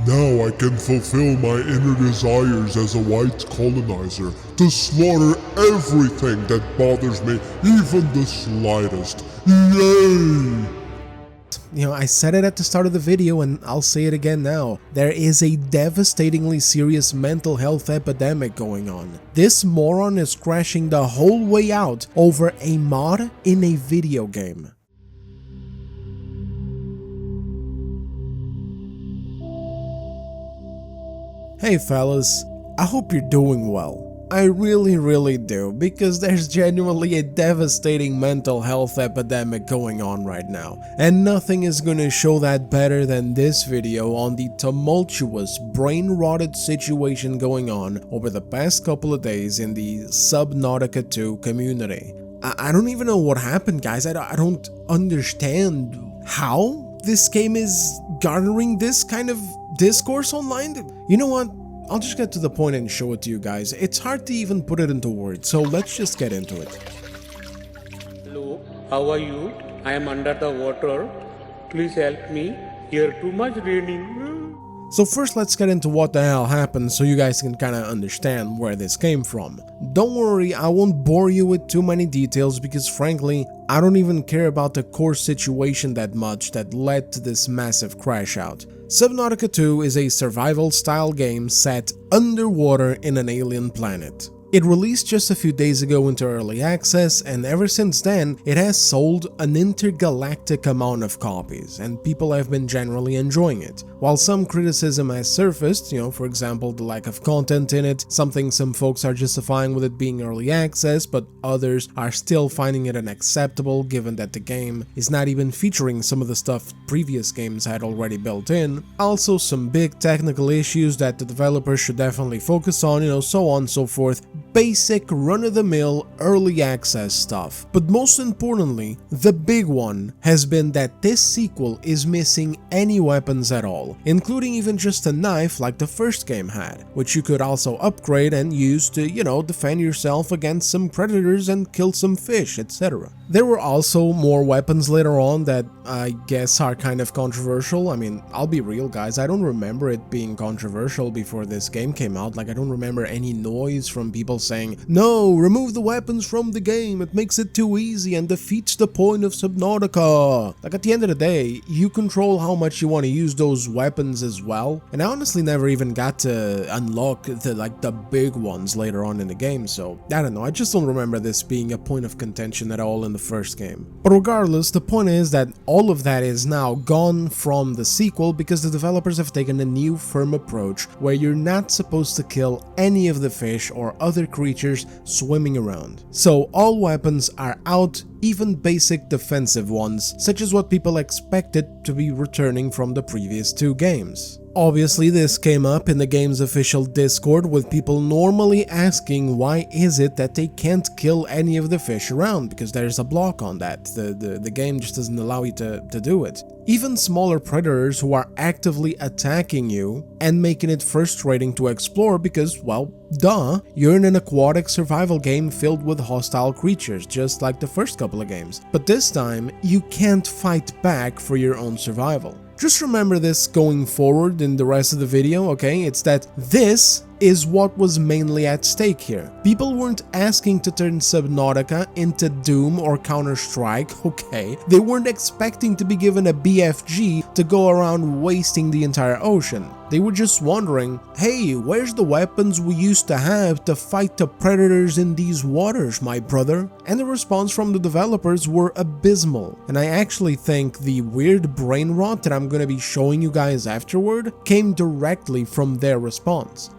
Now I can fulfill my inner desires as a white colonizer to slaughter everything that bothers me, even the slightest. Yay! I said it at the start of the video and I'll say it again now. There is a devastatingly serious mental health epidemic going on. This moron is crashing the whole way out over a mod in a video game. Hey fellas, I hope you're doing well. I really do, because there's genuinely a devastating mental health epidemic going on right now, and nothing is gonna show that better than this video on the tumultuous, brain-rotted situation going on over the past couple of days in the Subnautica 2 community. I don't even know what happened, guys. I don't understand how this game is garnering this kind of discourse online. You know what? I'll just get to the point and show it to you guys. It's hard to even put it into words, so let's just get into it. Hello, how are you? I am under the water. Please help me. Here too much raining. So first let's get into what the hell happened so you guys can kinda understand where this came from. Don't worry, I won't bore you with too many details because frankly, I don't even care about the core situation that much that led to this massive crash out. Subnautica 2 is a survival-style game set underwater in an alien planet. It released just a few days ago into early access, and ever since then, it has sold an intergalactic amount of copies, and people have been generally enjoying it. While some criticism has surfaced, for example the lack of content in it, something some folks are justifying with it being early access, but others are still finding it unacceptable given that the game is not even featuring some of the stuff previous games had already built in. Also some big technical issues that the developers should definitely focus on, so on and so forth. Basic run-of-the-mill early access stuff. But most importantly, the big one has been that this sequel is missing any weapons at all, including even just a knife like the first game had, which you could also upgrade and use to, defend yourself against some predators and kill some fish, etc. There were also more weapons later on that I guess are kind of controversial. I mean, I'll be real guys, I don't remember it being controversial before this game came out. Like, I don't remember any noise from people saying, no, remove the weapons from the game, it makes it too easy and defeats the point of Subnautica. Like, at the end of the day, you control how much you want to use those weapons as well, and I honestly never even got to unlock the big ones later on in the game, so I don't know, I just don't remember this being a point of contention at all in the first game. But regardless, the point is that all of that is now gone from the sequel because the developers have taken a new firm approach where you're not supposed to kill any of the fish or other creatures swimming around. So all weapons are out, even basic defensive ones, such as what people expected to be returning from the previous two games. Obviously, this came up in the game's official Discord with people normally asking why is it that they can't kill any of the fish around, because there's a block on that. The game just doesn't allow you to do it. Even smaller predators who are actively attacking you and making it frustrating to explore because, well, duh, you're in an aquatic survival game filled with hostile creatures, just like the first couple of games. But this time, you can't fight back for your own survival. Just remember this going forward in the rest of the video, okay? It's that this is what was mainly at stake here. People weren't asking to turn Subnautica into Doom or Counter-Strike, okay? They weren't expecting to be given a BFG to go around wasting the entire ocean. They were just wondering, hey, where's the weapons we used to have to fight the predators in these waters, my brother? And the response from the developers were abysmal. And I actually think the weird brain rot that I'm gonna be showing you guys afterward came directly from their response.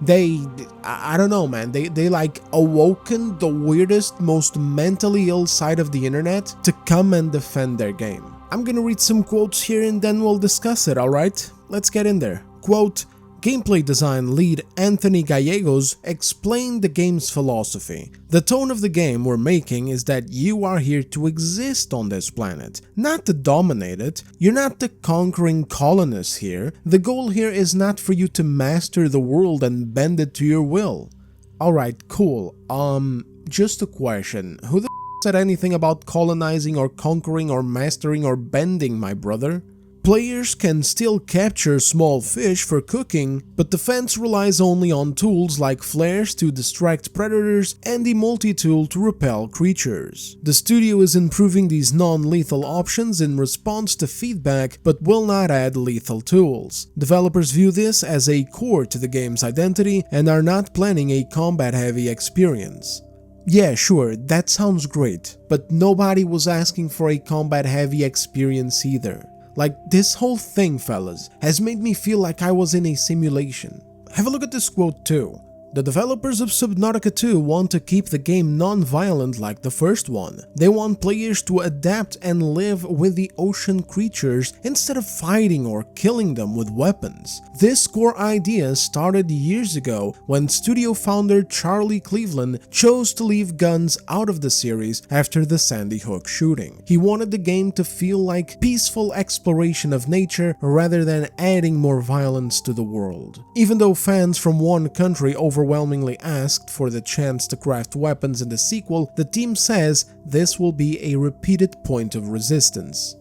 I don't know, man, they like awoken the weirdest, most mentally ill side of the internet to come and defend their game. I'm gonna read some quotes here and then we'll discuss it, alright? Let's get in there. Quote, gameplay design lead Anthony Gallegos explained the game's philosophy. The tone of the game we're making is that you are here to exist on this planet, not to dominate it. You're not the conquering colonists here. The goal here is not for you to master the world and bend it to your will. Alright, cool. Just a question. Who the said anything about colonizing or conquering or mastering or bending, my brother? Players can still capture small fish for cooking, but defense relies only on tools like flares to distract predators and the multi-tool to repel creatures. The studio is improving these non-lethal options in response to feedback, but will not add lethal tools. Developers view this as a core to the game's identity and are not planning a combat-heavy experience. Yeah, sure, that sounds great, but nobody was asking for a combat-heavy experience either. Like, this whole thing, fellas, has made me feel like I was in a simulation. Have a look at this quote too. The developers of Subnautica 2 want to keep the game non-violent like the first one. They want players to adapt and live with the ocean creatures instead of fighting or killing them with weapons. This core idea started years ago when studio founder Charlie Cleveland chose to leave guns out of the series after the Sandy Hook shooting. He wanted the game to feel like peaceful exploration of nature rather than adding more violence to the world. Even though fans from one country overwhelmingly asked for the chance to craft weapons in the sequel, the team says this will be a repeated point of resistance.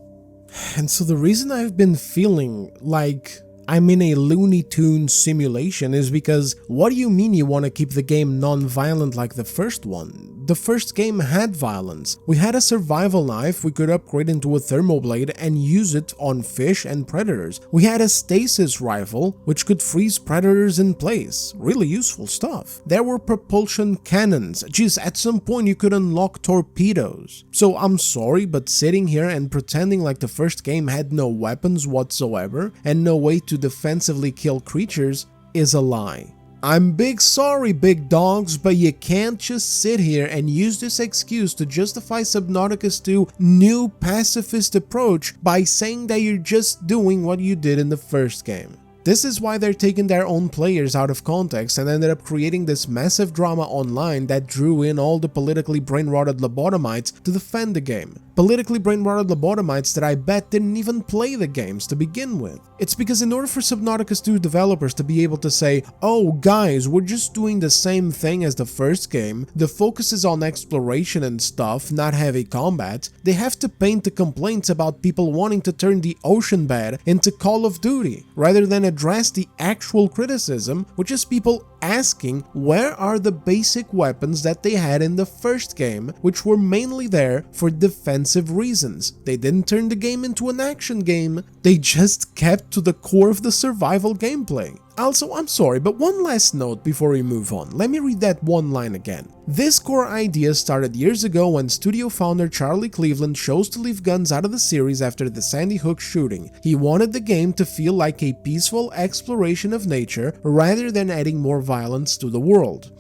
And so the reason I've been feeling like I'm in a Looney Tunes simulation is because what do you mean you want to keep the game non-violent like the first one? The first game had violence. We had a survival knife we could upgrade into a thermoblade and use it on fish and predators. We had a stasis rifle which could freeze predators in place. Really useful stuff. There were propulsion cannons. Geez, at some point you could unlock torpedoes. So I'm sorry, but sitting here and pretending like the first game had no weapons whatsoever and no way to defensively kill creatures is a lie. I'm big sorry, big dogs, but you can't just sit here and use this excuse to justify Subnautica's 2 new pacifist approach by saying that you're just doing what you did in the first game. This is why they're taking their own players out of context and ended up creating this massive drama online that drew in all the politically brain-rotted lobotomites to defend the game. Politically brain-rotted lobotomites that I bet didn't even play the games to begin with. It's because in order for Subnautica's 2 developers to be able to say, oh guys, we're just doing the same thing as the first game, the focus is on exploration and stuff, not heavy combat, they have to paint the complaints about people wanting to turn the ocean bed into Call of Duty, rather than address the actual criticism, which is people asking where are the basic weapons that they had in the first game, which were mainly there for defensive reasons. They didn't turn the game into an action game, they just kept to the core of the survival gameplay. Also, I'm sorry, but one last note before we move on. Let me read that one line again. This core idea started years ago when studio founder Charlie Cleveland chose to leave guns out of the series after the Sandy Hook shooting. He wanted the game to feel like a peaceful exploration of nature rather than adding more violence to the world.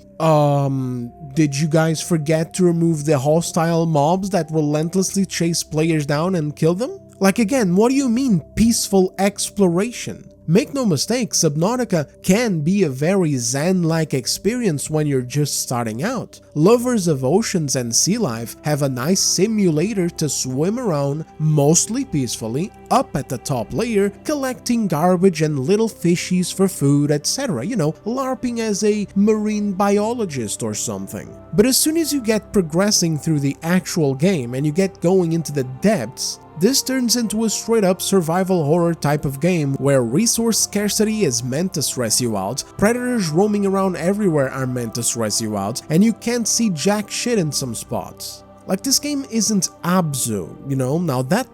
Did you guys forget to remove the hostile mobs that relentlessly chase players down and kill them? Like again, what do you mean peaceful exploration? Make no mistake, Subnautica can be a very zen-like experience when you're just starting out. Lovers of oceans and sea life have a nice simulator to swim around, mostly peacefully, up at the top layer, collecting garbage and little fishies for food, etc. You know, LARPing as a marine biologist or something. But as soon as you get progressing through the actual game and you get going into the depths, this turns into a straight-up survival horror type of game where resource scarcity is meant to stress you out, predators roaming around everywhere are meant to stress you out, and you can't see jack shit in some spots. Like, this game isn't Abzu, you know? Now that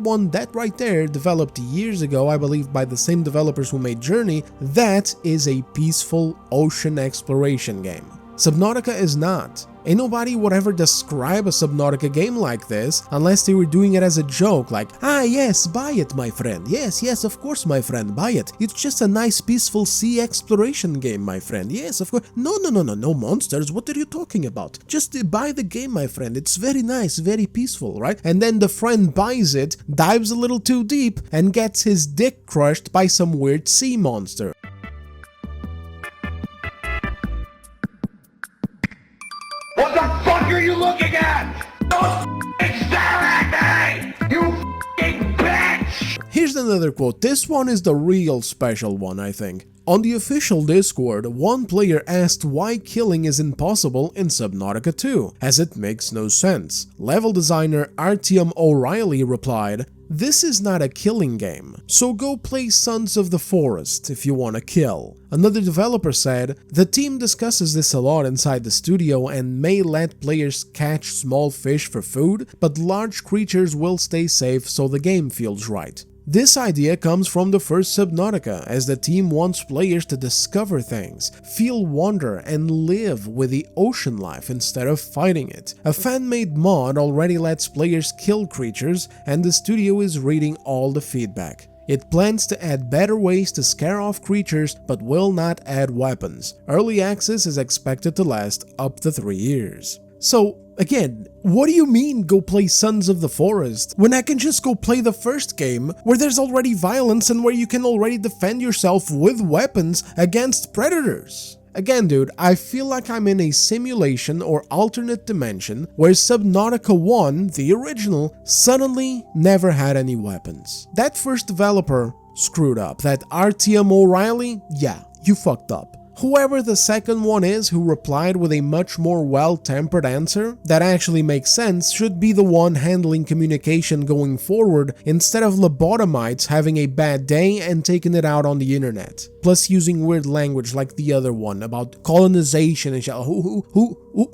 right there, developed years ago, I believe by the same developers who made Journey, that is a peaceful ocean exploration game. Subnautica is not. Ain't nobody would ever describe a Subnautica game like this unless they were doing it as a joke, like, ah yes, buy it my friend, yes, of course my friend, buy it, it's just a nice peaceful sea exploration game my friend, yes of course, no monsters, what are you talking about, just buy the game my friend, it's very nice, very peaceful, right? And then the friend buys it, dives a little too deep, and gets his dick crushed by some weird sea monster. What the fuck are you looking at? Don't stare at me! You bitch! Here's another quote. This one is the real special one, I think. On the official Discord, one player asked why killing is impossible in Subnautica 2, as it makes no sense. Level designer O'Reilly replied, "This is not a killing game, so go play Sons of the Forest if you want to kill." Another developer said, "The team discusses this a lot inside the studio and may let players catch small fish for food, but large creatures will stay safe so the game feels right." This idea comes from the first Subnautica, as the team wants players to discover things, feel wonder, and live with the ocean life instead of fighting it. A fan-made mod already lets players kill creatures, and the studio is reading all the feedback. It plans to add better ways to scare off creatures, but will not add weapons. Early access is expected to last up to 3 years. So, again, what do you mean go play Sons of the Forest when I can just go play the first game where there's already violence and where you can already defend yourself with weapons against predators? Again, dude, I feel like I'm in a simulation or alternate dimension where Subnautica 1, the original, suddenly never had any weapons. That first developer screwed up. That O'Reilly, yeah, you fucked up. Whoever the second one is who replied with a much more well-tempered answer that actually makes sense should be the one handling communication going forward instead of lobotomites having a bad day and taking it out on the internet. Plus using weird language like the other one about colonization and shit.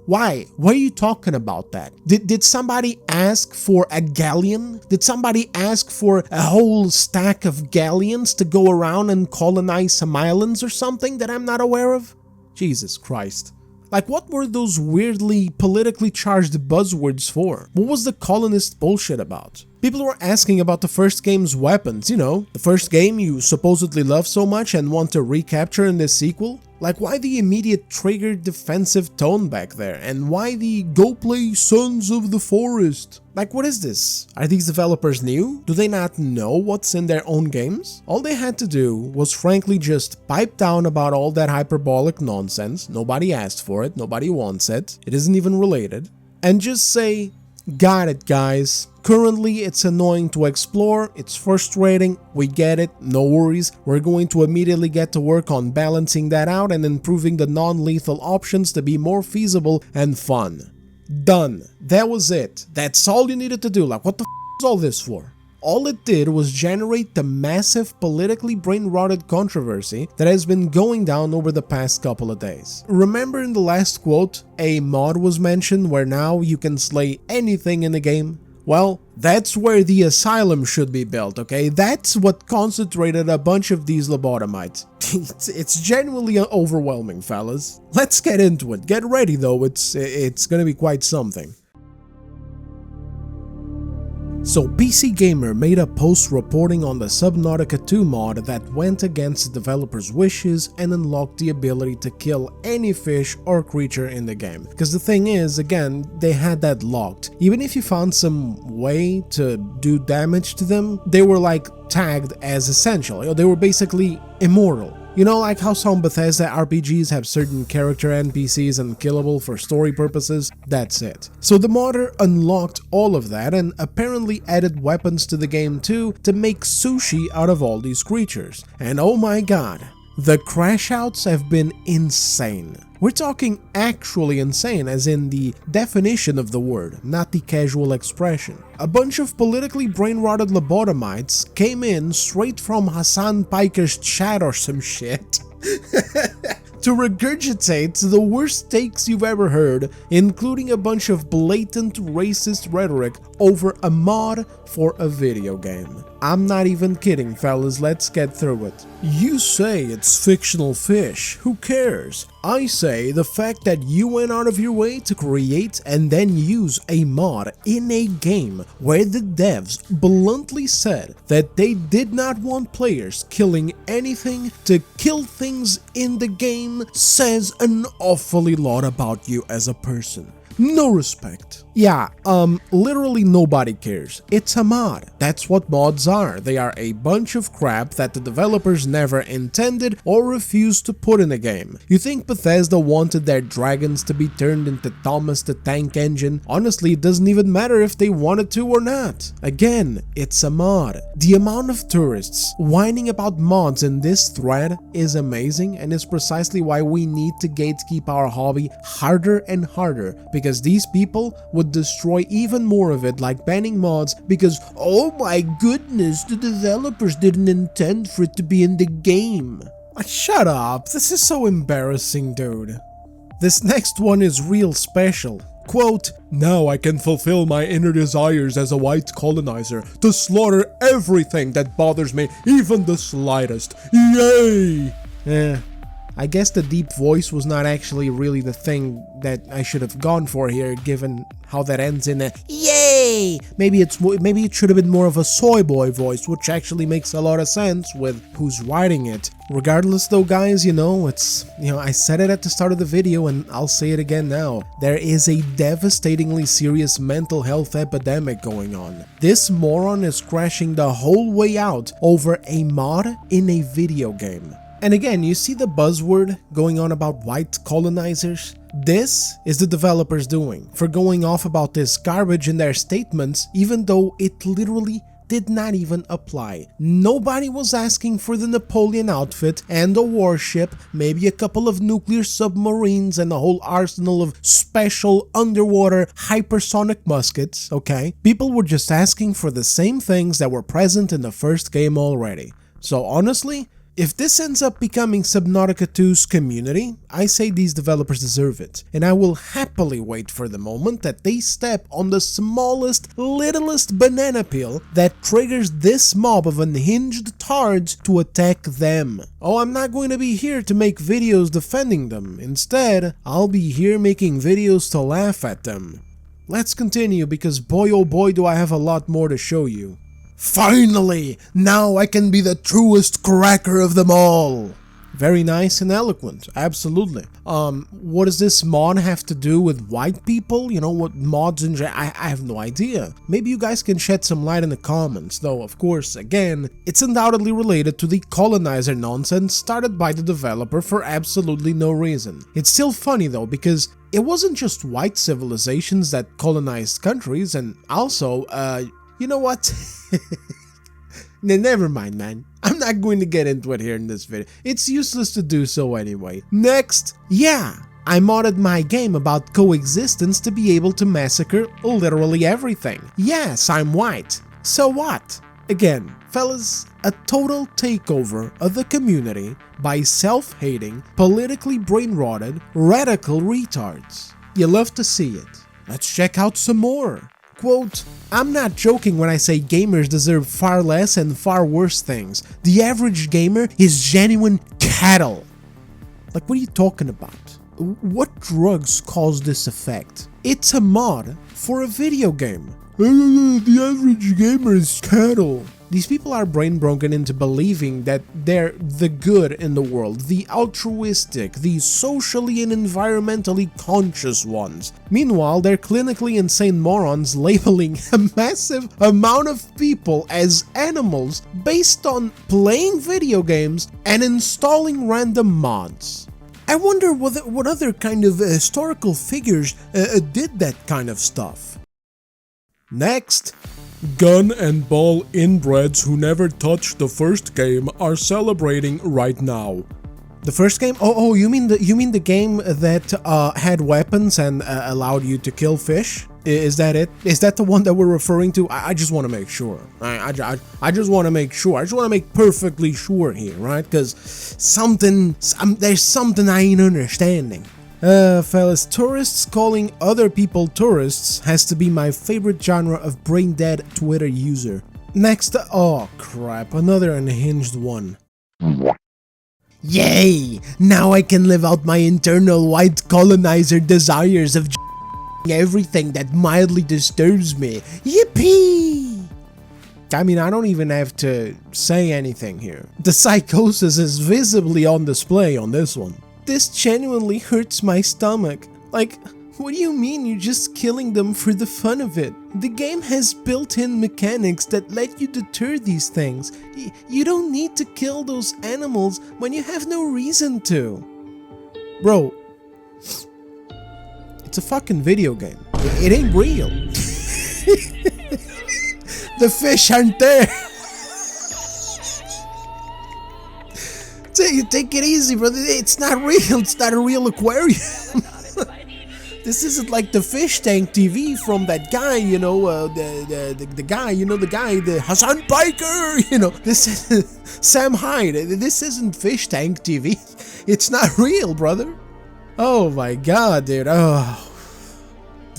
Why? Why are you talking about that? Did somebody ask for a galleon? Did somebody ask for a whole stack of galleons to go around and colonize some islands or something that I'm not aware of? Jesus Christ. Like, what were those weirdly politically charged buzzwords for? What was the colonist bullshit about? People were asking about the first game's weapons, you know, the first game you supposedly love so much and want to recapture in this sequel. Like, why the immediate triggered defensive tone back there? And why the go play Sons of the Forest? Like, what is this? Are these developers new? Do they not know what's in their own games? All they had to do was frankly just pipe down about all that hyperbolic nonsense. Nobody asked for it, nobody wants it, it isn't even related. And just say, got it guys. Currently, it's annoying to explore, it's frustrating, we get it, no worries, we're going to immediately get to work on balancing that out and improving the non-lethal options to be more feasible and fun. Done. That was it. That's all you needed to do. Like, what the f is all this for? All it did was generate the massive politically brain-rotted controversy that has been going down over the past couple of days. Remember in the last quote, a mod was mentioned where now you can slay anything in the game? Well, that's where the asylum should be built, okay? That's what concentrated a bunch of these lobotomites. It's genuinely overwhelming, fellas. Let's get into it. Get ready though, it's gonna be quite something. So PC Gamer made a post reporting on the Subnautica 2 mod that went against the developer's wishes and unlocked the ability to kill any fish or creature in the game. Because the thing is, again, they had that locked. Even if you found some way to do damage to them, they were like tagged as essential. You know, they were basically immortal. You know, like how some Bethesda RPGs have certain character NPCs unkillable for story purposes? That's it. So the modder unlocked all of that and apparently added weapons to the game too to make sushi out of all these creatures. And oh my god, the crash outs have been insane. We're talking actually insane, as in the definition of the word, not the casual expression. A bunch of politically brain-rotted lobotomites came in straight from Hassan Piker's chat or some shit to regurgitate the worst takes you've ever heard, including a bunch of blatant racist rhetoric over a mod for a video game. I'm not even kidding, fellas, let's get through it. You say it's fictional fish, who cares? I say the fact that you went out of your way to create and then use a mod in a game where the devs bluntly said that they did not want players killing anything to kill things in the game says an awfully lot about you as a person. No respect. Yeah, literally nobody cares. It's a mod. That's what mods are. They are a bunch of crap that the developers never intended or refused to put in a game. You think Bethesda wanted their dragons to be turned into Thomas the Tank Engine? Honestly, it doesn't even matter if they wanted to or not. Again, it's a mod. The amount of tourists whining about mods in this thread is amazing, and is precisely why we need to gatekeep our hobby harder and harder, because these people would destroy even more of it, like banning mods because, oh my goodness, the developers didn't intend for it to be in the game. Shut up, this is so embarrassing, dude. This next one is real special. Quote, "Now I can fulfill my inner desires as a white colonizer to slaughter everything that bothers me, even the slightest. Yay!" I guess the deep voice was not actually really the thing that I should have gone for here, given how that ends in a yay. Maybe it should have been more of a soy boy voice, which actually makes a lot of sense with who's writing it. Regardless though, guys, I said it at the start of the video and I'll say it again now. There is a devastatingly serious mental health epidemic going on. This moron is crashing the whole way out over a mod in a video game. And again, you see the buzzword going on about white colonizers? This is the developers doing, for going off about this garbage in their statements, even though it literally did not even apply. Nobody was asking for the Napoleon outfit and a warship, maybe a couple of nuclear submarines and a whole arsenal of special underwater hypersonic muskets, okay? People were just asking for the same things that were present in the first game already. So honestly, if this ends up becoming Subnautica 2's community, I say these developers deserve it, and I will happily wait for the moment that they step on the smallest, littlest banana peel that triggers this mob of unhinged tards to attack them. Oh, I'm not going to be here to make videos defending them. Instead, I'll be here making videos to laugh at them. Let's continue, because boy oh boy do I have a lot more to show you. Finally! Now I can be the truest cracker of them all! Very nice and eloquent, absolutely. What does this mod have to do with white people? You know, what mods in general? I have no idea. Maybe you guys can shed some light in the comments, though of course, again, it's undoubtedly related to the colonizer nonsense started by the developer for absolutely no reason. It's still funny though, because it wasn't just white civilizations that colonized countries, and also, you know what? Never mind, man. I'm not going to get into it here in this video. It's useless to do so anyway. Next, yeah, I modded my game about coexistence to be able to massacre literally everything. Yes, I'm white. So what? Again, fellas, a total takeover of the community by self-hating, politically brain-rotted, radical retards. You love to see it. Let's check out some more. Quote, "I'm not joking when I say gamers deserve far less and far worse things. The average gamer is genuine cattle." Like, what are you talking about? What drugs cause this effect? It's a mod for a video game. The average gamer is cattle. These people are brain broken into believing that they're the good in the world, the altruistic, the socially and environmentally conscious ones. Meanwhile, they're clinically insane morons labeling a massive amount of people as animals based on playing video games and installing random mods. I wonder what other kind of historical figures did that kind of stuff. Next. Gun and ball inbreds who never touched the first game are celebrating right now. The first game? Oh, you mean the game that had weapons and allowed you to kill fish? Is that it? Is that the one that we're referring to? I just want to make sure. I just want to make sure. I just want to make perfectly sure here, right? Because there's something I ain't understanding. Fellas, tourists calling other people tourists has to be my favorite genre of brain-dead Twitter user. Next, oh crap, another unhinged one. Yay! Now I can live out my internal white colonizer desires of everything that mildly disturbs me. Yippee! I mean, I don't even have to say anything here. The psychosis is visibly on display on this one. This genuinely hurts my stomach. Like, What do you mean you're just killing them for the fun of it? The game has built-in mechanics that let you deter these things. You don't need to kill those animals when you have no reason to. Bro, it's a fucking video game. It ain't real. The fish aren't there. Take it easy, brother. It's not real. It's not a real aquarium. This isn't like the fish tank TV from that guy, you know, the guy, you know, the guy, the Hassan Biker, you know. This is Sam Hyde. This isn't fish tank TV. It's not real, brother. Oh my god, dude. Oh.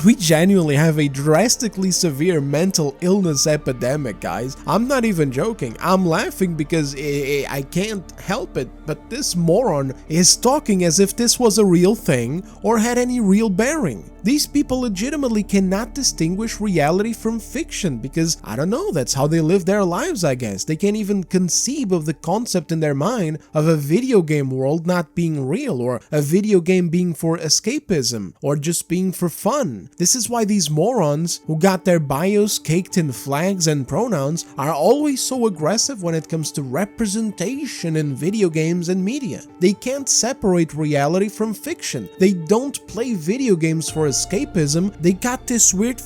We genuinely have a drastically severe mental illness epidemic, guys. I'm not even joking. I'm laughing because I can't help it, but this moron is talking as if this was a real thing or had any real bearing. These people legitimately cannot distinguish reality from fiction because, I don't know, that's how they live their lives, I guess. They can't even conceive of the concept in their mind of a video game world not being real, or a video game being for escapism, or just being for fun. This is why these morons, who got their bios caked in flags and pronouns, are always so aggressive when it comes to representation in video games and media. They can't separate reality from fiction. They don't play video games for escapism. They got this weird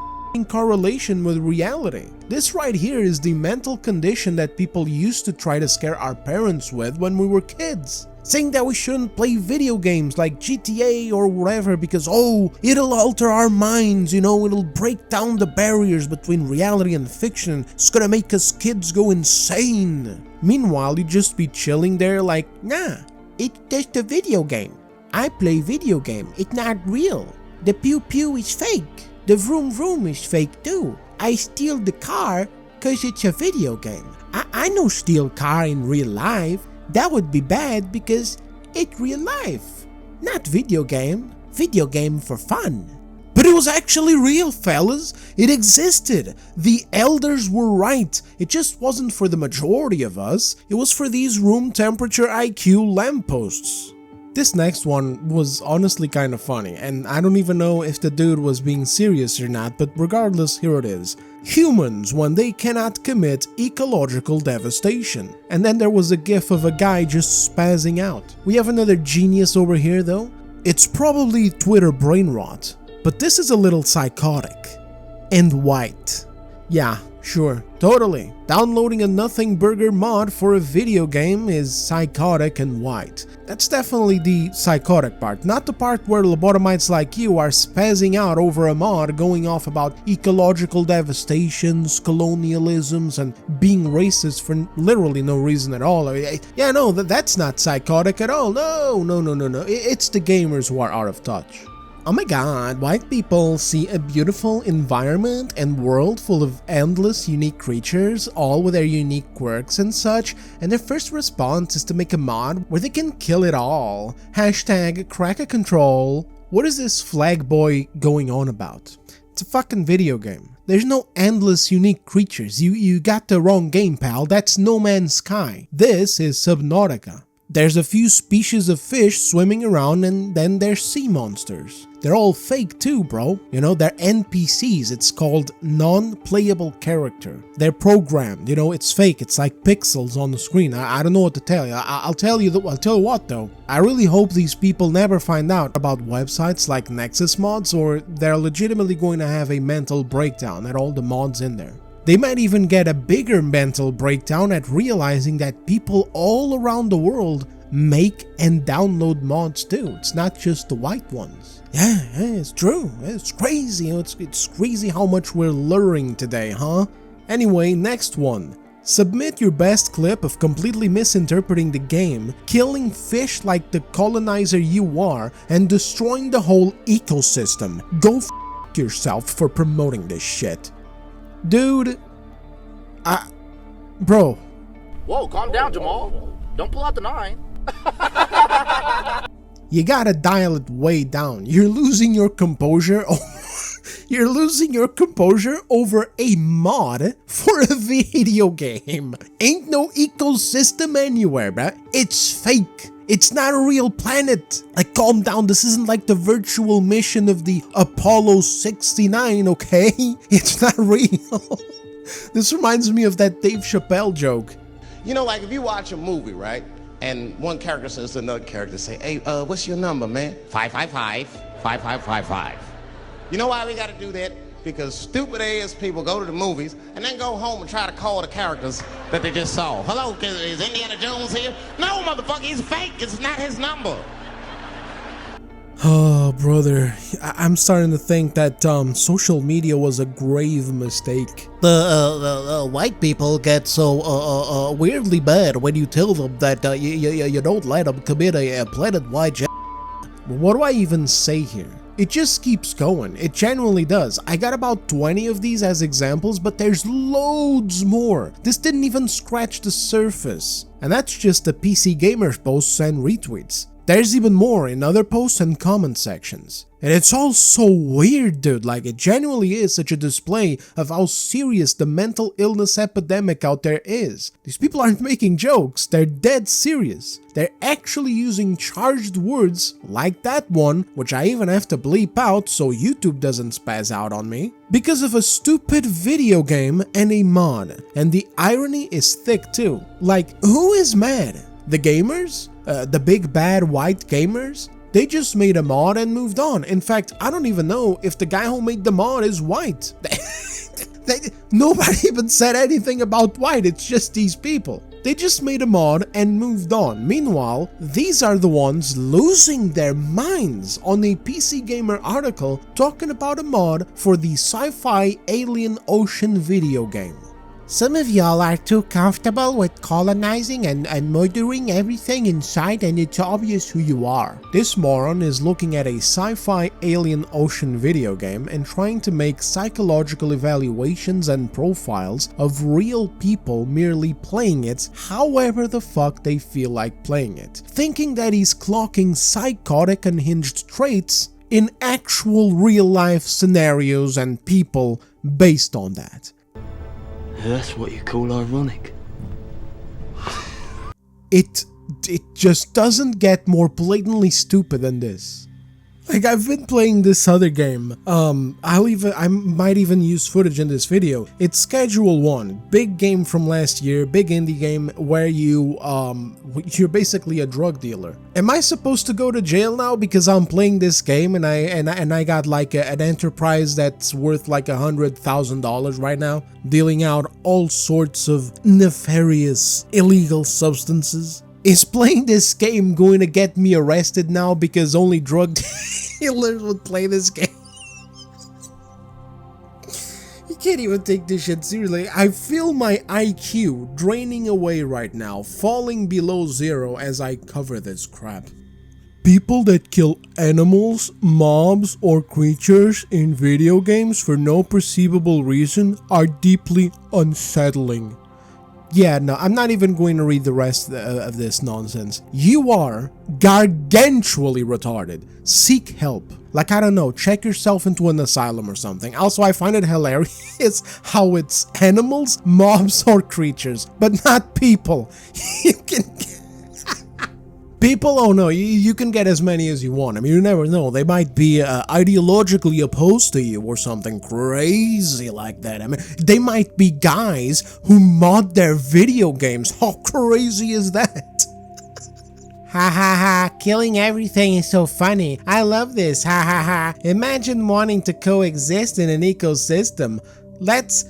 correlation with reality. This right here is the mental condition that people used to try to scare our parents with when we were kids. Saying that we shouldn't play video games like GTA or whatever because, oh, it'll alter our minds, you know, it'll break down the barriers between reality and fiction. It's gonna make us kids go insane. Meanwhile, you'd just be chilling there like, nah, it's just a video game. I play video game, it's not real. The pew pew is fake. The vroom vroom is fake too. I steal the car cause it's a video game. I no steal car in real life. That would be bad because it's real life. Not video game. Video game for fun. But it was actually real, fellas. It existed. The elders were right. It just wasn't for the majority of us. It was for these room temperature IQ lampposts. This next one was honestly kind of funny, and I don't even know if the dude was being serious or not, but regardless, here it is. Humans when they cannot commit ecological devastation. And then there was a gif of a guy just spazzing out. We have another genius over here though. It's probably Twitter BRAINROT, but this is a little psychotic. And white. Yeah, sure, totally. Downloading a Nothing Burger mod for a video game is psychotic and white. That's definitely the psychotic part, not the part where lobotomites like you are spazzing out over a mod going off about ecological devastations, colonialisms, and being racist for literally no reason at all. Yeah, no, that's not psychotic at all. No. It's the gamers who are out of touch. Oh my god, white people see a beautiful environment and world full of endless unique creatures, all with their unique quirks and such, and their first response is to make a mod where they can kill it all. Hashtag cracker control. What is this flag boy going on about? It's a fucking video game. There's no endless unique creatures. You got the wrong game, pal. That's No Man's Sky. This is Subnautica. There's a few species of fish swimming around, and then there's sea monsters. They're all fake too, bro. You know, they're NPCs. It's called non-playable character. They're programmed, you know, it's fake. It's like pixels on the screen. I don't know what to tell you. I'll tell you what though. I really hope these people never find out about websites like Nexus mods, or they're legitimately going to have a mental breakdown at all the mods in there. They might even get a bigger mental breakdown at realizing that people all around the world make and download mods too. It's not just the white ones. Yeah, it's true. It's crazy. It's crazy how much we're luring today, huh? Anyway, next one. Submit your best clip of completely misinterpreting the game, killing fish like the colonizer you are, and destroying the whole ecosystem. Go f*** yourself for promoting this shit. Dude, bro. Whoa, calm down, Jamal. Don't pull out the 9. You gotta dial it way down. You're losing your composure. You're losing your composure over a mod for a video game. Ain't no ecosystem anywhere, bruh. It's fake. It's not a real planet. Like, calm down, this isn't like the virtual mission of the Apollo 69, okay? It's not real. This reminds me of that Dave Chappelle joke. You know, like if you watch a movie, right? And one character says to another character, say, hey, what's your number, man? 555, 5555. You know why we gotta do that? Because stupid ass people go to the movies and then go home and try to call the characters that they just saw. Hello, is Indiana Jones here? No, motherfucker, he's fake. It's not his number. Oh, brother, I'm starting to think that social media was a grave mistake. The white people get so weirdly bad when you tell them that you don't let them commit a planet-wide. What do I even say here? It just keeps going. It genuinely does. I got about 20 of these as examples, but there's loads more. This didn't even scratch the surface. And that's just the PC Gamer posts and retweets. There's even more in other posts and comment sections. And it's all so weird, dude. Like, it genuinely is such a display of how serious the mental illness epidemic out there is. These people aren't making jokes, they're dead serious. They're actually using charged words like that one, which I even have to bleep out so YouTube doesn't spaz out on me, because of a stupid video game and a mod. And the irony is thick too. Like, who is mad? The gamers? The big bad white gamers? They just made a mod and moved on. In fact, I don't even know if the guy who made the mod is white. Nobody even said anything about white, it's just these people. They just made a mod and moved on. Meanwhile, these are the ones losing their minds on a PC Gamer article talking about a mod for the sci-fi alien ocean video game. Some of y'all are too comfortable with colonizing and murdering everything in sight, and it's obvious who you are. This moron is looking at a sci-fi alien ocean video game and trying to make psychological evaluations and profiles of real people merely playing it however the fuck they feel like playing it, thinking that he's clocking psychotic unhinged traits in actual real-life scenarios and people based on that. That's what you call ironic. It just doesn't get more blatantly stupid than this. Like, I've been playing this other game. I might even use footage in this video. It's Schedule 1, big game from last year, big indie game where you're basically a drug dealer. Am I supposed to go to jail now because I'm playing this game and I got like an enterprise that's worth like $100,000 right now, dealing out all sorts of nefarious illegal substances? Is playing this game going to get me arrested now because only drug dealers would play this game? You can't even take this shit seriously. I feel my IQ draining away right now, falling below zero as I cover this crap. People that kill animals, mobs, or creatures in video games for no perceivable reason are deeply unsettling. Yeah, no, I'm not even going to read the rest of this nonsense. You are gargantually retarded. Seek help. Like, I don't know, check yourself into an asylum or something. Also, I find it hilarious how it's animals, mobs, or creatures, but not people. You can... People, oh no, you can get as many as you want. I mean, you never know. They might be ideologically opposed to you or something crazy like that. I mean, they might be guys who mod their video games. How crazy is that? Ha ha ha, killing everything is so funny. I love this, ha ha ha. Imagine wanting to coexist in an ecosystem. Let's...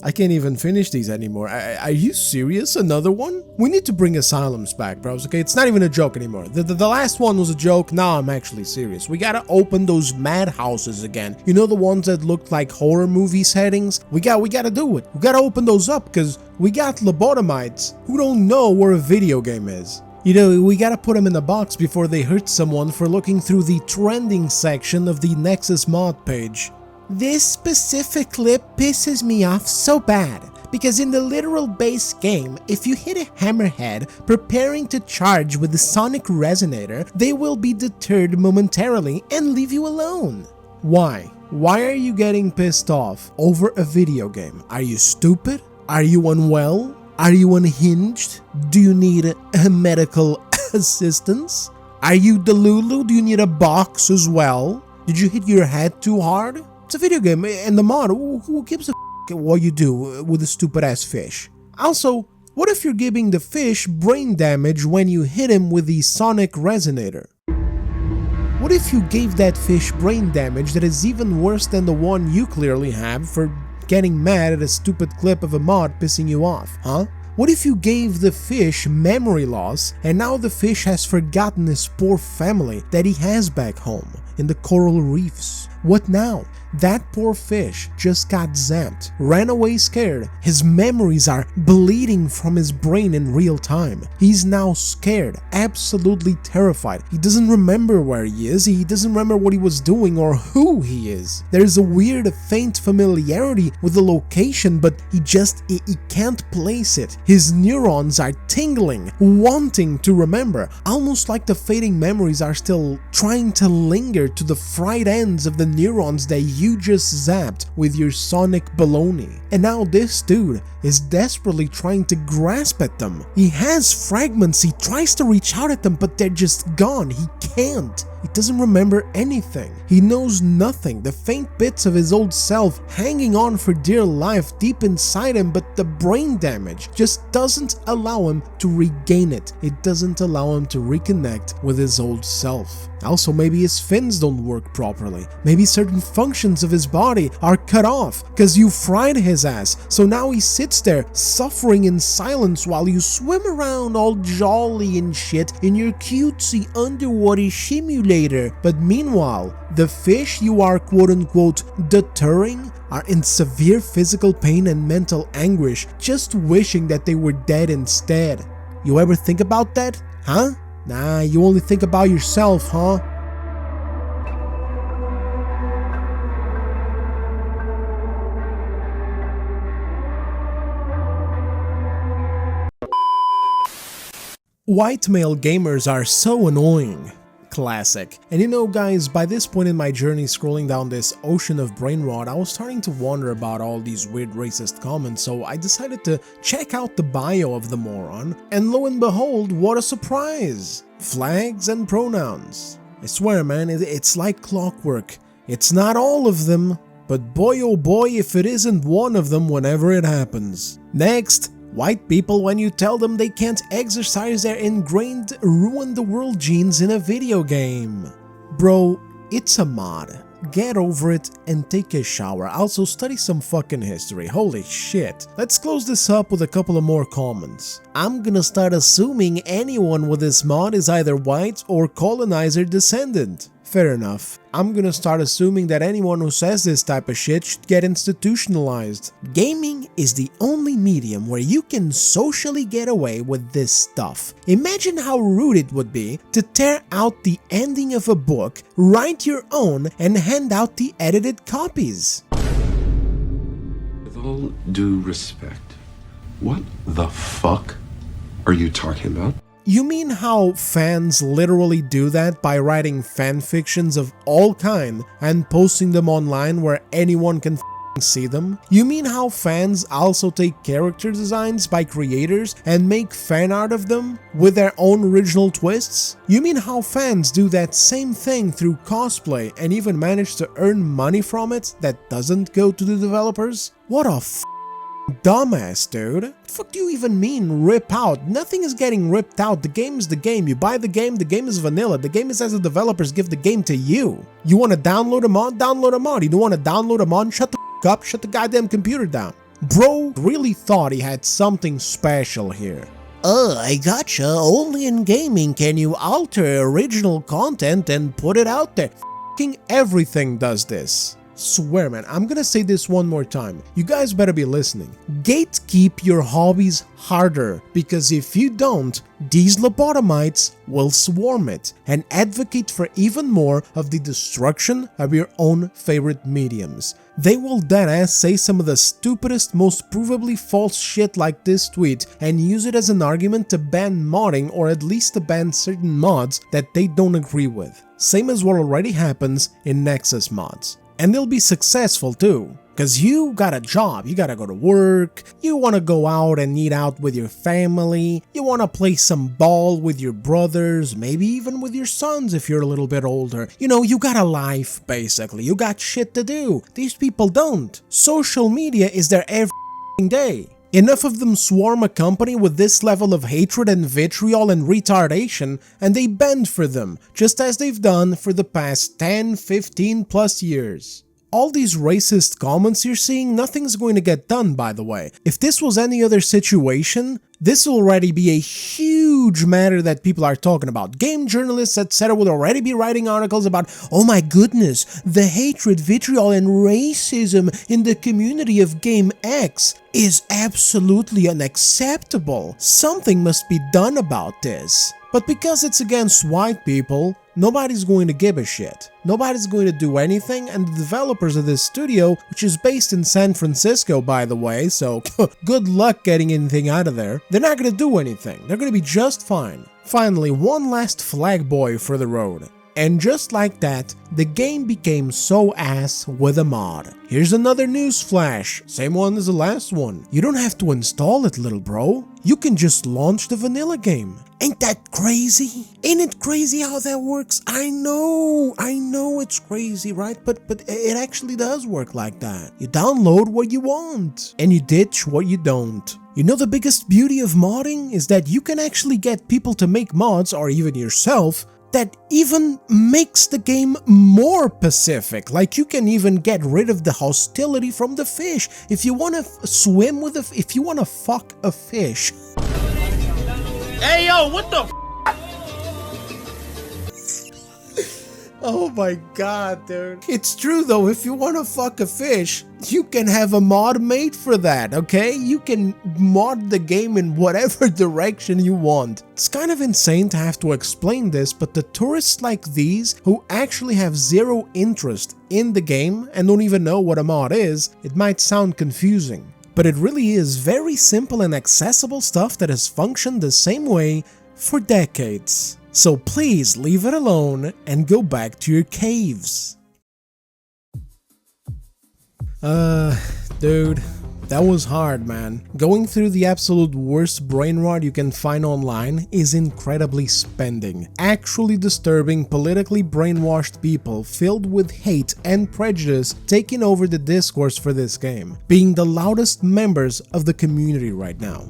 I can't even finish these anymore. Are you serious? Another one? We need to bring asylums back, bros, okay? It's not even a joke anymore. The last one was a joke, now I'm actually serious. We gotta open those madhouses again. You know, the ones that looked like horror movie settings? We gotta do it. We gotta open those up, because we got lobotomites who don't know where a video game is. You know, we gotta put them in a box before they hurt someone for looking through the trending section of the Nexus mod page. This specific clip pisses me off so bad, because in the literal base game, if you hit a hammerhead preparing to charge with the sonic resonator, they will be deterred momentarily and leave you alone. Why? Why are you getting pissed off over a video game? Are you stupid? Are you unwell? Are you unhinged? Do you need a medical assistance? Are you Delulu? Do you need a box as well? Did you hit your head too hard? It's a video game, and the mod, who gives a f*** what you do with a stupid ass fish? Also, what if you're giving the fish brain damage when you hit him with the sonic resonator? What if you gave that fish brain damage that is even worse than the one you clearly have for getting mad at a stupid clip of a mod pissing you off, huh? What if you gave the fish memory loss and now the fish has forgotten his poor family that he has back home in the coral reefs? What now? That poor fish just got zapped, ran away scared. His memories are bleeding from his brain in real time. He's now scared, absolutely terrified. He doesn't remember where he is, he doesn't remember what he was doing or who he is. There's a weird, faint familiarity with the location, but he can't place it. His neurons are tingling, wanting to remember, almost like the fading memories are still trying to linger to the fried ends of the neurons that you just zapped with your sonic baloney. And now this dude is desperately trying to grasp at them. He has fragments, he tries to reach out at them, but they're just gone. He can't. He doesn't remember anything. He knows nothing. The faint bits of his old self hanging on for dear life deep inside him, but the brain damage just doesn't allow him to regain it. It doesn't allow him to reconnect with his old self. Also, maybe his fins don't work properly. Maybe certain functions of his body are cut off because you fried his ass. So now he sits there suffering in silence while you swim around all jolly and shit in your cutesy underwater simulator. But meanwhile, the fish you are quote-unquote deterring are in severe physical pain and mental anguish, just wishing that they were dead instead. You ever think about that? Huh? Nah, you only think about yourself, huh? White male gamers are so annoying. Classic. And you know guys, by this point in my journey scrolling down this ocean of BRAINROT, I was starting to wonder about all these weird racist comments, so I decided to check out the bio of the moron, and lo and behold, what a surprise! Flags and pronouns. I swear man, it's like clockwork. It's not all of them, but boy oh boy if it isn't one of them whenever it happens. Next, white people, when you tell them they can't exercise their ingrained ruin the world genes in a video game. Bro, it's a mod. Get over it and take a shower. Also study some fucking history. Holy shit. Let's close this up with a couple of more comments. I'm gonna start assuming anyone with this mod is either white or colonizer descendant. Fair enough. I'm gonna start assuming that anyone who says this type of shit should get institutionalized. Gaming is the only medium where you can socially get away with this stuff. Imagine how rude it would be to tear out the ending of a book, write your own, and hand out the edited copies. With all due respect, what the fuck are you talking about? You mean how fans literally do that by writing fanfictions of all kind and posting them online where anyone can see them? You mean how fans also take character designs by creators and make fan art of them with their own original twists? You mean how fans do that same thing through cosplay and even manage to earn money from it that doesn't go to the developers? What a dumbass, dude. What the fuck do you even mean rip out? Nothing is getting ripped out. The game is the game. You buy the game is vanilla. The game is as the developers give the game to you. You want to download a mod? Download a mod. You don't want to download a mod? Shut the fuck up. Shut the goddamn computer down. Bro really thought he had something special here. I gotcha. Only in gaming can you alter original content and put it out there. Fucking everything does this. Swear man, I'm gonna say this one more time. You guys better be listening. Gatekeep your hobbies harder, because if you don't, these lobotomites will swarm it and advocate for even more of the destruction of your own favorite mediums. They will deadass say some of the stupidest, most provably false shit like this tweet and use it as an argument to ban modding, or at least to ban certain mods that they don't agree with. Same as what already happens in Nexus mods. And they'll be successful too, Because you got a job, you gotta go to work, you wanna go out and eat out with your family, you wanna play some ball with your brothers, maybe even with your sons if you're a little bit older. You know, you got a life, basically. You got shit to do. These people don't. Social media is their every day. Enough of them swarm a company with this level of hatred and vitriol and retardation, and they bend for them, just as they've done for the past 10, 15 plus years. All these racist comments you're seeing, nothing's going to get done, by the way. If this was any other situation, this will already be a huge matter that people are talking about. Game journalists, etc. would already be writing articles about, oh my goodness, the hatred, vitriol, and racism in the community of Game X is absolutely unacceptable. Something must be done about this. But because it's against white people, nobody's going to give a shit. Nobody's going to do anything, and the developers of this studio, which is based in San Francisco by the way, so good luck getting anything out of there, they're not going to do anything. They're going to be just fine. Finally, one last flag boy for the road. And just like that, the game became so ass with a mod. Here's another news flash, same one as the last one. You don't have to install it, little bro. You can just launch the vanilla game. Ain't that crazy? Ain't it crazy how that works? I know it's crazy, right? But it actually does work like that. You download what you want, and you ditch what you don't. You know the biggest beauty of modding is that you can actually get people to make mods, or even yourself, that even makes the game more Pacific. Like you can even get rid of the hostility from the fish. If you want to swim with if you want to fuck a fish. Hey yo, what the Oh my god, dude. It's true though, if you want to fuck a fish, you can have a mod made for that, okay? You can mod the game in whatever direction you want. It's kind of insane to have to explain this, but the tourists like these, who actually have zero interest in the game and don't even know what a mod is, it might sound confusing. But it really is very simple and accessible stuff that has functioned the same way for decades. So please leave it alone and go back to your caves. Dude, that was hard, man. Going through the absolute worst brain rot you can find online is incredibly spending. Actually disturbing, politically brainwashed people filled with hate and prejudice taking over the discourse for this game, being the loudest members of the community right now.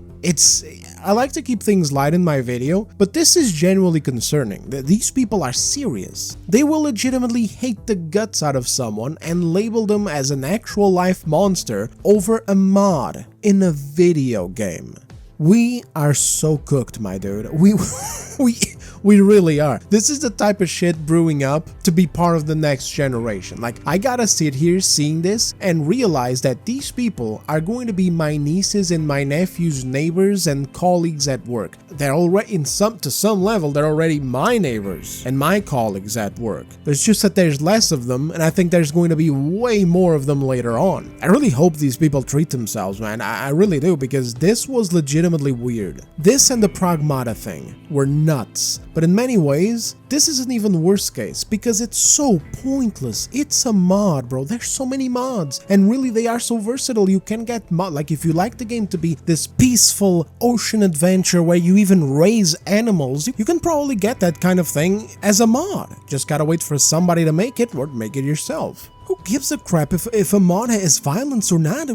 I like to keep things light in my video, but this is genuinely concerning. These people are serious. They will legitimately hate the guts out of someone and label them as an actual life monster over a mod in a video game. We are so cooked, my dude. We really are. This is the type of shit brewing up to be part of the next generation. Like, I gotta sit here seeing this and realize that these people are going to be my nieces and my nephews' neighbors and colleagues at work. They're already, to some level, they're already my neighbors and my colleagues at work. It's just that there's less of them, and I think there's going to be way more of them later on. I really hope these people treat themselves, man. I really do, because this was legitimately weird. This and the Pragmata thing were nuts. But in many ways, this is an even worse case, because it's so pointless. It's a mod, bro. There's so many mods, and really they are so versatile. You can get mod, like if you like the game to be this peaceful ocean adventure where you even raise animals, you can probably get that kind of thing as a mod. Just gotta wait for somebody to make it, or make it yourself. Who gives a crap if a mod has violence or not?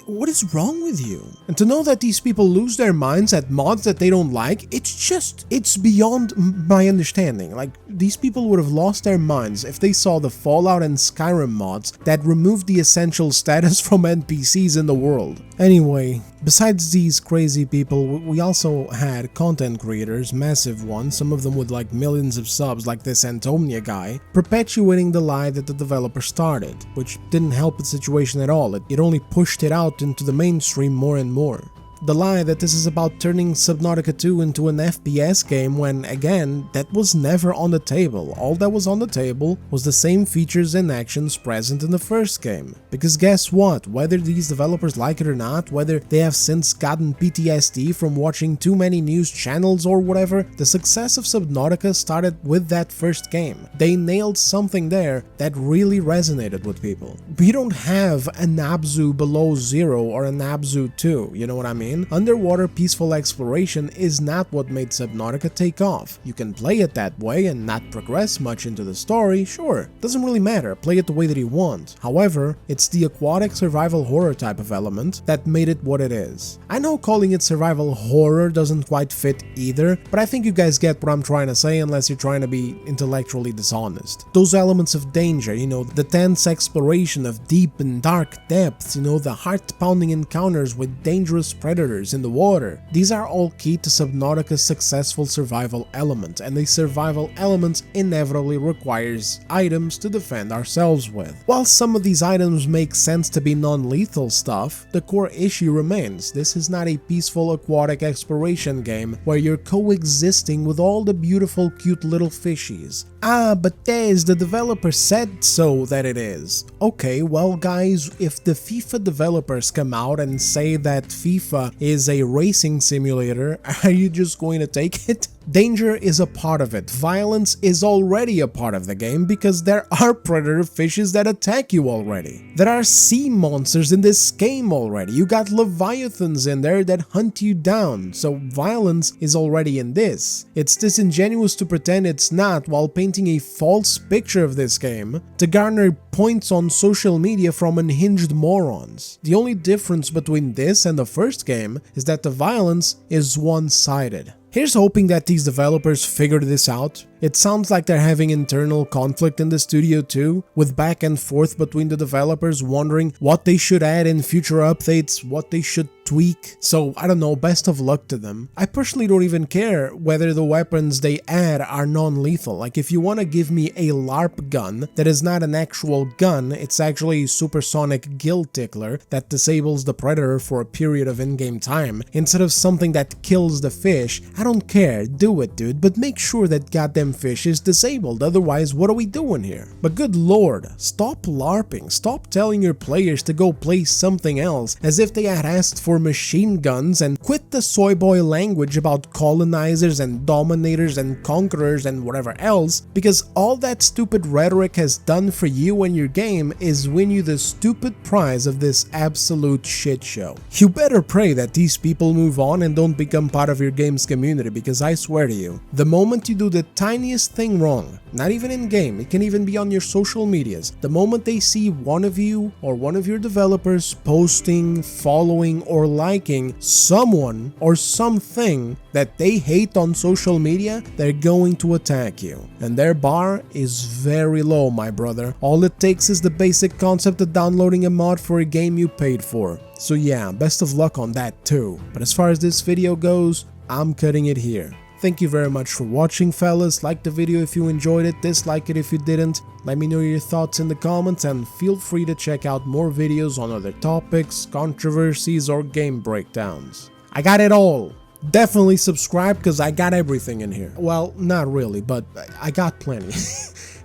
What is wrong with you? And to know that these people lose their minds at mods that they don't like, it's beyond my understanding. Like, these people would have lost their minds if they saw the Fallout and Skyrim mods that removed the essential status from NPCs in the world. Anyway, besides these crazy people, we also had content creators, massive ones, some of them with like millions of subs like this Antomnia guy, perpetuating the lie that the developer started, which didn't help the situation at all. It only pushed it out into the mainstream more and more. The lie that this is about turning Subnautica 2 into an FPS game when, again, that was never on the table. All that was on the table was the same features and actions present in the first game. Because guess what? Whether these developers like it or not, whether they have since gotten PTSD from watching too many news channels or whatever, the success of Subnautica started with that first game. They nailed something there that really resonated with people. We don't have an Abzu Below Zero or an Abzu 2, you know what I mean? Underwater peaceful exploration is not what made Subnautica take off. You can play it that way and not progress much into the story, sure, doesn't really matter, play it the way that you want. However, it's the aquatic survival horror type of element that made it what it is. I know calling it survival horror doesn't quite fit either, but I think you guys get what I'm trying to say unless you're trying to be intellectually dishonest. Those elements of danger, you know, the tense exploration of deep and dark depths, you know, the heart-pounding encounters with dangerous predators in the water. These are all key to Subnautica's successful survival element, and the survival element inevitably requires items to defend ourselves with. While some of these items make sense to be non-lethal stuff, the core issue remains. This is not a peaceful aquatic exploration game where you're coexisting with all the beautiful cute little fishies. Ah, but Tez, the developer said so that it is. Okay, well guys, if the FIFA developers come out and say that FIFA is a racing simulator, are you just going to take it? Danger is a part of it. Violence is already a part of the game because there are predator fishes that attack you already. There are sea monsters in this game already. You got leviathans in there that hunt you down, so violence is already in this. It's disingenuous to pretend it's not while painting a false picture of this game to garner points on social media from unhinged morons. The only difference between this and the first game is that the violence is one-sided. Here's hoping that these developers figure this out. It sounds like they're having internal conflict in the studio too, with back and forth between the developers wondering what they should add in future updates, what they should tweak. So I don't know, best of luck to them. I personally don't even care whether the weapons they add are non-lethal. Like if you want to give me a LARP gun that is not an actual gun, it's actually a supersonic gill tickler that disables the predator for a period of in-game time, instead of something that kills the fish, I don't care, do it dude, but make sure that goddamn fish is disabled, otherwise what are we doing here? But good lord, stop LARPing, stop telling your players to go play something else as if they had asked for machine guns, and quit the soy boy language about colonizers and dominators and conquerors and whatever else, because all that stupid rhetoric has done for you and your game is win you the stupid prize of this absolute shit show. You better pray that these people move on and don't become part of your game's community, because I swear to you, the moment you do the tiniest thing wrong, not even in game, it can even be on your social medias, the moment they see one of you or one of your developers posting, following, or liking someone or something that they hate on social media, they're going to attack you. And their bar is very low, my brother. All it takes is the basic concept of downloading a mod for a game you paid for. So yeah, best of luck on that too. But as far as this video goes, I'm cutting it here. Thank you very much for watching, fellas. Like the video if you enjoyed it, dislike it if you didn't. Let me know your thoughts in the comments, and feel free to check out more videos on other topics, controversies, or game breakdowns. I got it all! Definitely subscribe because I got everything in here. Well, not really, but I got plenty.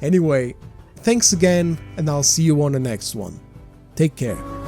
Anyway, thanks again, and I'll see you on the next one. Take care.